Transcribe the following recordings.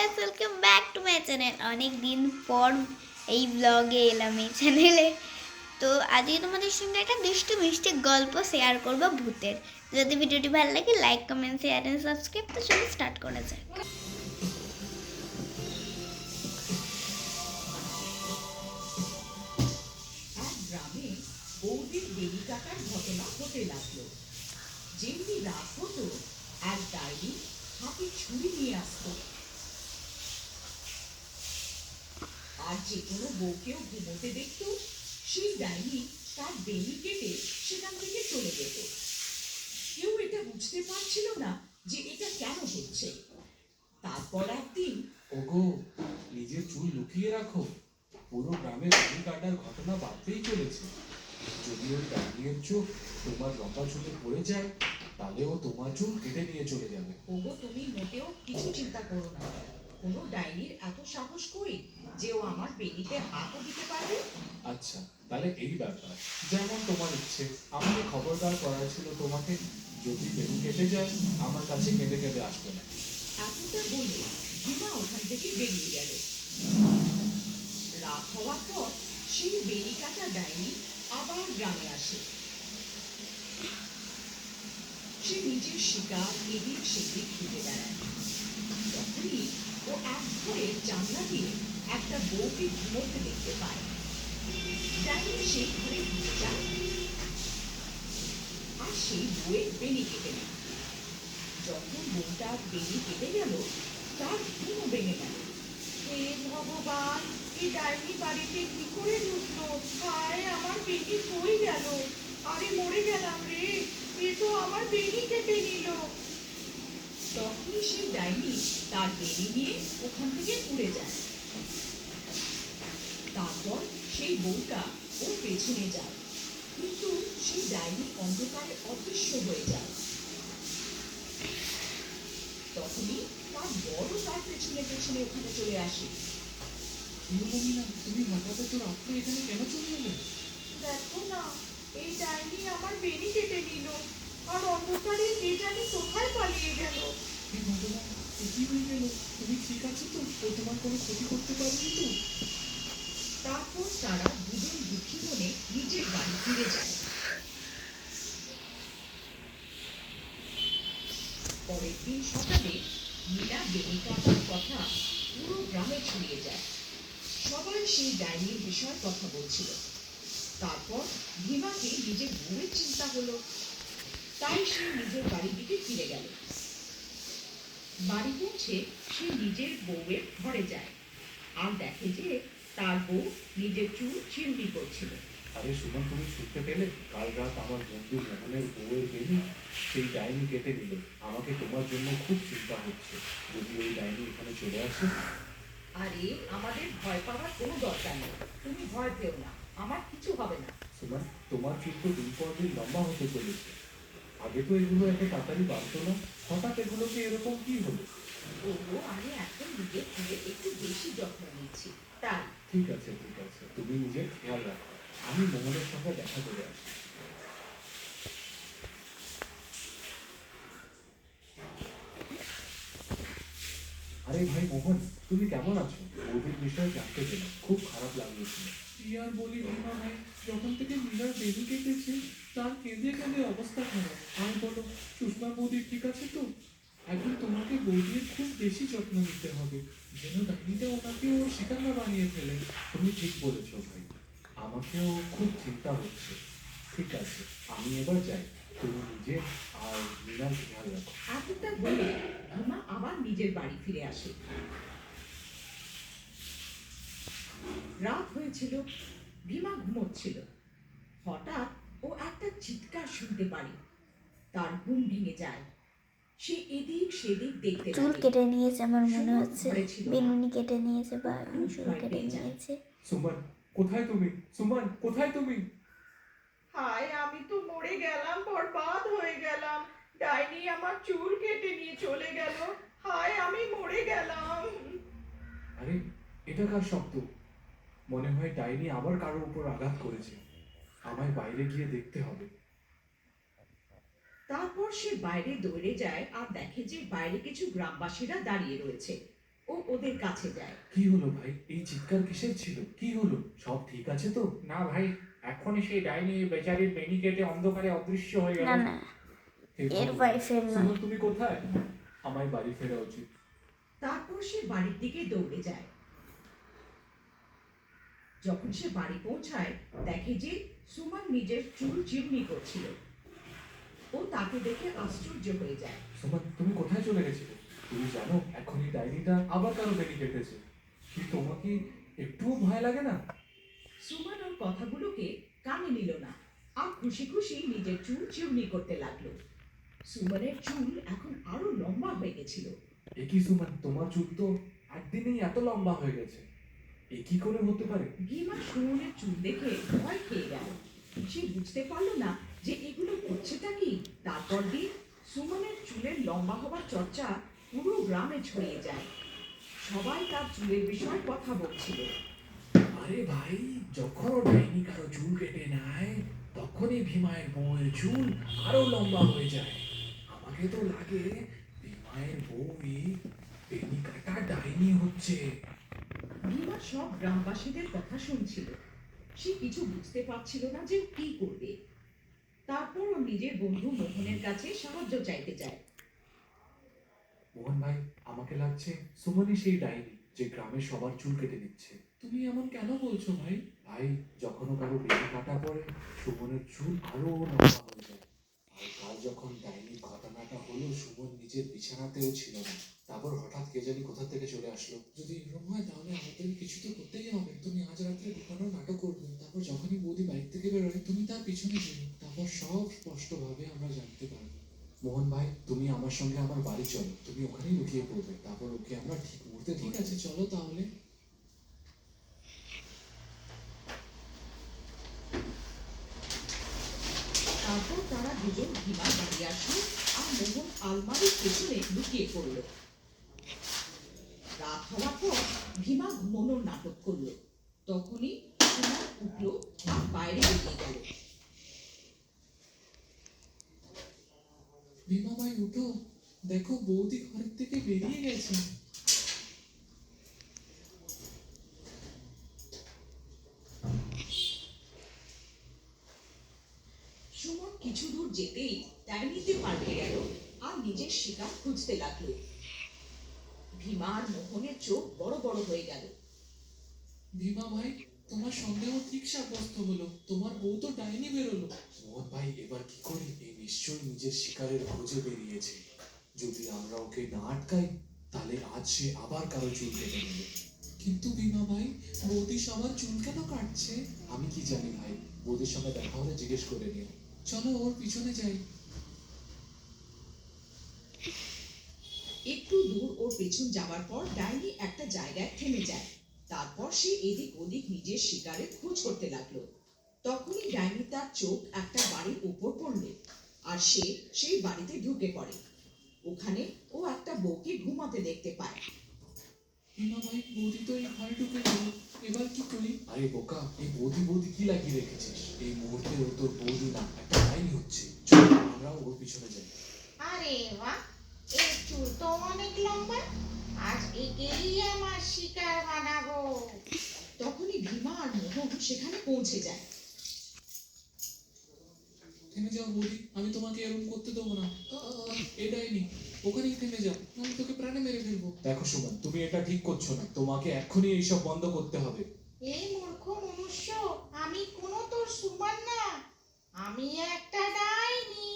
Guys, welcome back to my channel. অনেক দিন পর এই ব্লগে এলাম এই চ্যানেলে। তো আজকে তোমাদের সঙ্গে একটা দুষ্টু মিষ্টি গল্প শেয়ার করবো ভূতের। যদি ভিডিওটি ভালো লাগে like comment share and subscribe. তো চলো স্টার্ট করা যাক। এক গ্রামে বৌদির বেলি কাটার ঘটনা হতে লাগলো। যেমনি রাত হতো, এক ডাইনি হাতে ছুরি নিয়ে আসতো, আর যে কোনো বউকেও ঘুমোতে দেখত, সেই ডাইনি তার বেলি কেটে সেখান থেকে চলে যেত। কেউ এটা বুঝতে পারছিল না যে এটা কেন হচ্ছে। তারপর একদিন, ওগো, নিজের চুল লুকিয়ে রাখো, পুরো গ্রামে বেলি কাটার ঘটনা বাড়তেই চলেছে। যদি ওই ডাইনির চোখ তোমার লম্বা চুলে পড়ে যায়, তাহলে ও তোমার চুল কেটে নিয়ে চলে যাবে। ওগো, তুমি মোটেও কিছু চিন্তা করো না। কোনো ডাইনির এত সাহস কই যে ও আমার বেলিতে হাতও দিতে পারবে। আচ্ছা, তাহলে এই ব্যাপার, যেমন তোমার ইচ্ছে। আমাকে খবরদার করা ছিল তোমাকে, যদি বেলি কেটে যায় আমার কাছে কেঁদে কেঁদে আসবে না। এতটা বলে ভীমা ওখান থেকে বেরিয়ে গেল। রাত হওয়ার পর সেই বেলি কাটা ডাইনি আবার গ্রামে আসে। সে নিজের শিকার এদিক সেদিক ঘুরে বেড়ায়। তখনই ও এক ঘরের জানলা দিয়ে একটা বউকে ঘুমোতে দেখতে পায়। ডাইনি সেই ঘরে ঢুকে যায় আর সেই বউয়ের বেনি কেটে নেয়। যখন বউটার বেনি কেটে গেল, তার ঘুমও ভেঙে গেল। হে ভগবান, এই ডাইনি বাড়িতে কি করে ঢুকলো? হায়, আমার বেনি কই গেল? আরে মরে গেলাম রে, এ তো আমার বেনি কেটে নিল। তখনই সেই ডাইনি তার বেনি নিয়ে ওখান থেকে উড়ে যায়। তারপর সেই বউটা ওর পেছনে যায়, কিন্তু সেই ডাইনি অন্ধকারে অদৃশ্য হয়ে যায়। তখনই তার বড় তার পেছনে পেছনে ওখানে চলে আসে। তুমি হঠাৎ তো রাত্রে এখানে কেন চলে এলে? দেখো না, এই ডাইনি আমার বেনি কেটে নিল, আর অন্ধকারে কে জানি কোথায় পালিয়ে গেল। হে ভগবান, কি হয়ে গেল? তুমি ঠিক আছো তো? ও তোমার কোনো ক্ষতি করতে পারেনি তো? তারপর তারা দুজন দুঃখী মনে নিজের বাড়ি ফিরে যায়। পরের দিন সকালে মীরা বেনি কাটার কথা পুরো গ্রামে ছড়িয়ে যায়। সবাই সেই ডাইনির বিষয়ে কথা বলছিল। তারপর ভীমাকে নিজের বউয়ের চিন্তা হলো, তাই সে নিজের বাড়ির দিকে ফিরে গেল। বাড়ি পৌঁছে সে নিজের বউয়ের ঘরে যায় আর দেখে যে তার বউ নিজের চুল চিরুনি করছিল। আরে সুমন, তুমি শুনতে পেলে? কাল রাত আমার বন্ধু মোহনের বউয়ের বেনি সেই ডাইনি কেটে দিল। আমাকে তোমার জন্য খুব চিন্তা হচ্ছে, যদি ওই ডাইনি এখানে চলে আসে। আরে, আমাদের ভয় পাওয়ার কোনো দরকার নেই, তুমি ভয় পেও না, আমার কিছু হবে না। সুমন, তোমার চুল তো দিন পর দিন লম্বা হতে চলেছে। আগে তো এগুলো এত তাড়াতাড়ি বাড়তো না, হঠাৎ এগুলোকে এরকম কি হলো? ওগো, আমি এখন নিজের চুলের একটু বেশি যত্ন নিচ্ছি, তাই। ঠিক আছে, ঠিক আছে, তুমি নিজের খেয়াল রাখো। আমি মোহনের সঙ্গে দেখা করে আসি। আরে ভাই মোহন, তুমি কেমন আছো? বৌদির বিষয়ে জানতে পেলাম, খুব খারাপ লাগিয়েছিল। কি আর বলি ভীমা ভাই, যখন থেকে মীরার বেবি কেটেছে তার কেঁদে কেঁদে অবস্থা খারাপ। আর বলো, সুষমা বৌদি ঠিক আছে তো? এখন তোমাকে বৌদির খুব বেশি যত্ন নিতে হবে, যেন ডাইনিটা ওনাকে ওর শিকার না বানিয়ে ফেলে। তুমি ঠিক বলেছো ভাই, আমাকেও খুব চিন্তা হচ্ছে। ঠিক আছে, আমি এবার যাই। তুমি নিজে আর মীরার খেয়াল রাখো। এতটা বলে ভীমা আবার নিজের বাড়ি ফিরে আসে। রাত হয়েছিল, ভীমা ঘুমোচ্ছিল। হঠাৎ ও একটা চিৎকার শুনতে পারে। তার ঘুম ভেঙে যায়। সে এদিক সেদিক দেখতে চুল লাগে। কেটে নিয়েছে আমার মনে সুমন হচ্ছে, ঘরে ছিল না। বেনুনি কেটে নিয়েছে বা খুব চুল ভয় কেটে পেয়ে যায়। নিয়েছে। সুমন, কোথায় তুমি? সুমন, কোথায় তুমি? হায়, আমি তো মরে গেলাম, বরবাদ হয়ে গেলাম। ডাইনি আমার চুল কেটে নিয়ে চলে গেল। হায়, আমি মরে গেলাম। আরে, এটা কার শব্দ? মনে হয় ডাইনি আবার কারোর উপর আঘাত করেছে। আমায় বাইরে গিয়ে দেখতে হবে। তারপর সে বাইরে দৌড়ে যায় আর দেখে যে বাইরে কিছু গ্রামবাসীরা দাঁড়িয়ে রয়েছে। ও ওদের কাছে যায়। কি হলো ভাই, এই চিৎকার কিসের ছিল? কি হলো? সব ঠিক আছে তো? না ভাই, এখনই সেই ডাইনি বেচারির বেনি কেটে অন্ধকারে অদৃশ্য হয়ে গেল। না না, হে এর ভগবান। ওয়াইফের নয়। সুমন, তুমি কোথায়? আমায় বাড়ি ফেরা উচিত। তারপর সে বাড়ির দিকে দৌড়ে যায়। যখন সে বাড়ি পৌঁছায় দেখে যে সুমন নিজের চুল চিরুনি করছিল। ও তাকে দেখে আশ্চর্য হয়ে যায়। সুমন, তুমি কোথায় চলে গেছিলে? তুমি জানো এখন এই ডায়েরিটা আবার কারো বেরি কেটেছে। কি তোমার কি একটুও ভয় লাগে না? সুমন ওর কথাগুলোকে কানে নিল না আর খুশি খুশি নিজের চুল চিরুনি করতে লাগলো। সুমনের চুল এখন আরো লম্বা হয়ে গেছিল। এ কি সুমন, তোমার চুল তো একদিনেই এত লম্বা হয়ে গেছে। এ কি করে হতে পারে? ভীমা সুমনের চুল দেখে ভয় খেয়ে গেল। সে বুঝতে পারলো না যে এগুলো করছেটা কি। তারপর দিন সুমনের চুলের লম্বা হওয়ার চর্চা পুরো গ্রামে ছড়িয়ে যায়। সবাই তার চুলের বিষয়ে কথা বলছিল। আরে ভাই, যখন ও ডাইনি কারো চুল কেটে নেয় তখনই ভীমায়ের বউয়ের চুল আরো লম্বা হয়ে যায়। আমাকে তো লাগে ভীমায়ের বউই বেনি কাটা ডাইনি হচ্ছে। ভীমা সব গ্রামবাসীদের কথা শুনছিল। সে কিছু বুঝতে পারছিল না যে ও কি করবে। তারপর ও নিজের বন্ধু মোহনের কাছে সাহায্য চাইতে যায়। মোহন ভাই, আমাকে লাগছে সুমনই সেই ডাইনি যে গ্রামের সবার চুল কেটে নিচ্ছে। তুমি এমন কেন বলছো ভাই? ভাই, যখন ও কারো বেনি কাটা পড়ে সুমনের চুল আরো লম্বা হয়ে যায়। আর কাল যখন ডাইনির ঘটনাটা হলো, সুমন নিজের বিছানাতেও ছিল না। তারপর হঠাৎ কে জানি কোথা থেকে চলে আসলো। যদি এরকম হয় তাহলে আমাদের কিছু তো করতেই হবে। তুমি আজ রাত্রে লুকানোর নাটক করবে, তারপর যখনই বৌদি বাড়ি থেকে বেরোয় তুমি তার পিছনে যেও, তারপর সব স্পষ্টভাবে আমরা জানতে পারবো। মোহন ভাই, তুমি আমার সঙ্গে আমার বাড়ি চলো, তুমি ওখানেই লুকিয়ে পড়বে, তারপর ওকে আমরা ঠিক মুহূর্তে। ঠিক আছে, চলো তাহলে। তারপর তারা দুজন ভীমার বাড়ি আসলো আর মোহন আলমারির পেছনে লুকিয়ে পড়ল। রাত হওয়ার পর ভীমা ঘুমানোর নাটক করলো। তখনই সুমন উঠলো আর বাইরে বেরিয়ে গেল। ভীমা ভাই, উঠো, দেখো বৌদি ঘরের থেকে বেরিয়ে গেছে। সুমন কিছু দূর যেতেই ডাইনিতে পাল্টে গেল আর নিজের শিকার খুঁজতে লাগলো। ভীমা আর মোহনের চোখ বড় বড় হয়ে গেল। ভীমা ভাই, তোমার সন্দেহ ঠিক সাব্যস্ত হলো, তোমার বউ তো ডাইনি বেরোলো। মোহন ভাই, এবার কি করি? এই নিশ্চয়ই নিজের শিকারের খোঁজে বেরিয়েছে। যদি আমরা ওকে না আটকাই তাহলে আজ সে আবার কারো চুল কেটে নেবে। কিন্তু ভীমা ভাই, বৌদি সবার চুল কেন কাটছে? আমি কি জানি ভাই, বৌদির সঙ্গে দেখা হলে জিজ্ঞেস করে নিও। চলো ওর পিছনে যাই। একটু দূর ওর পেছন যাওয়ার পর ডাইনি একটা জায়গায় থেমে যায়। তারপর সে এদিক ওদিক নিজের শিকারের খোঁজ করতে লাগলো। তখনই ডাইনি তার চোখ একটা বাড়ির উপর পড়লো আর সে সেই বাড়িতে ঢুকে পড়ে। ওখানে ও একটা বউকে ঘুমাতে দেখতে পায়। ভীমা ভাই, বৌদি তো এই ঘরে ঢুকে গেল, এবার কি করি? আরে বোকা, এই বৌদি বৌদি কি লাগিয়ে রেখেছিস? এই মুহূর্তে ও তোর বৌদি না, একটা ডাইনি হচ্ছে। চল আমরা ওর পিছনে যাই। আরে বাহ, এর চুল তো অনেক লম্বা। আজ একেই আমার শিকার বানাবো। তখনই ভীমা আর মোহন সেখানে পৌঁছে যায়। থেমে যাও বৌদি, আমি তোমাকে এরকম করতে দেবো না। এ ডাইনি, ওখানেই থেমে যাও, আমি তোকে প্রাণে মেরে ফেলবো। দেখো সুমন, তুমি এটা ঠিক করছো না, তোমাকে এক্ষুনি এইসব বন্ধ করতে হবে। এই মূর্খ মনুষ্য, আমি কোনো তোর সুমান না, আমি একটা ডাইনি।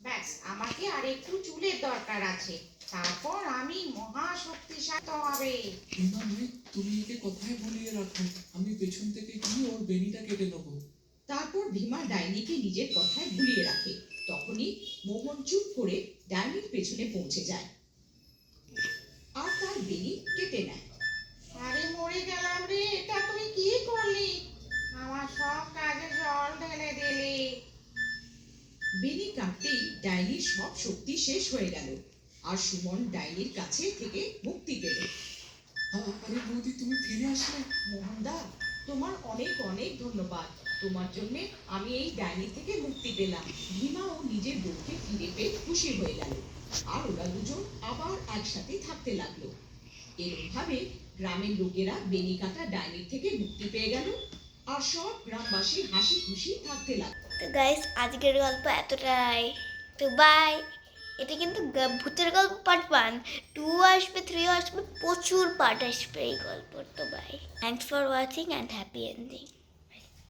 ব্যাস, আমাকে আর একটু চুলের দরকার আছে, তারপর আমি মহা শক্তিশালী হবে। ভীমা ভাই, তুমি একে কথায় ভুলিয়ে রাখো, আমি পেছন থেকে গিয়ে ওর বেনিটা কেটে নেবো। তারপর ভীমা ডাইনিকে নিজের কথায় ভুলিয়ে রাখে। তখনই মোহন চুপ করে ডাইনির পেছনে পৌঁছে যায় আর তার বেনি কেটে নেয়। আরে মরে গেলাম রে, এটা তুই কি করলি? আমার সব কাজে জল ঢেলে দিলি। বেনি কাটতেই ডাইনির সব শক্তি শেষ হয়ে গেল আর সুমন ডাইনির কাছে থেকে মুক্তি পেল। আরে বৌদি, তুমি ফিরে আসলে। মোহনদা, তোমার অনেক অনেক ধন্যবাদ। তোমার জন্য আমি এই ডাইনি থেকে মুক্তি পেলাম। ভীমা ও নিজের বউকে ফিরে পেয়ে খুশি হয়ে গেল আর ওরা দুজন আবার একসাথে থাকতে লাগলো। এরকমভাবে গ্রামের লোকেরা বেনিকাটা ডাইনির থেকে মুক্তি পেয়ে গেল আর সব গ্রামবাসী হাসি খুশি থাকতে লাগলো। তো গাইস আজকের গল্প এতটাই। তো বাই। এটা কিন্তু ভূতের গল্প পার্ট 1, 2 আসবে, 3 আসবে, প্রচুর পার্ট আসবে এই গল্পর। তো bye, thanks for watching and happy ending.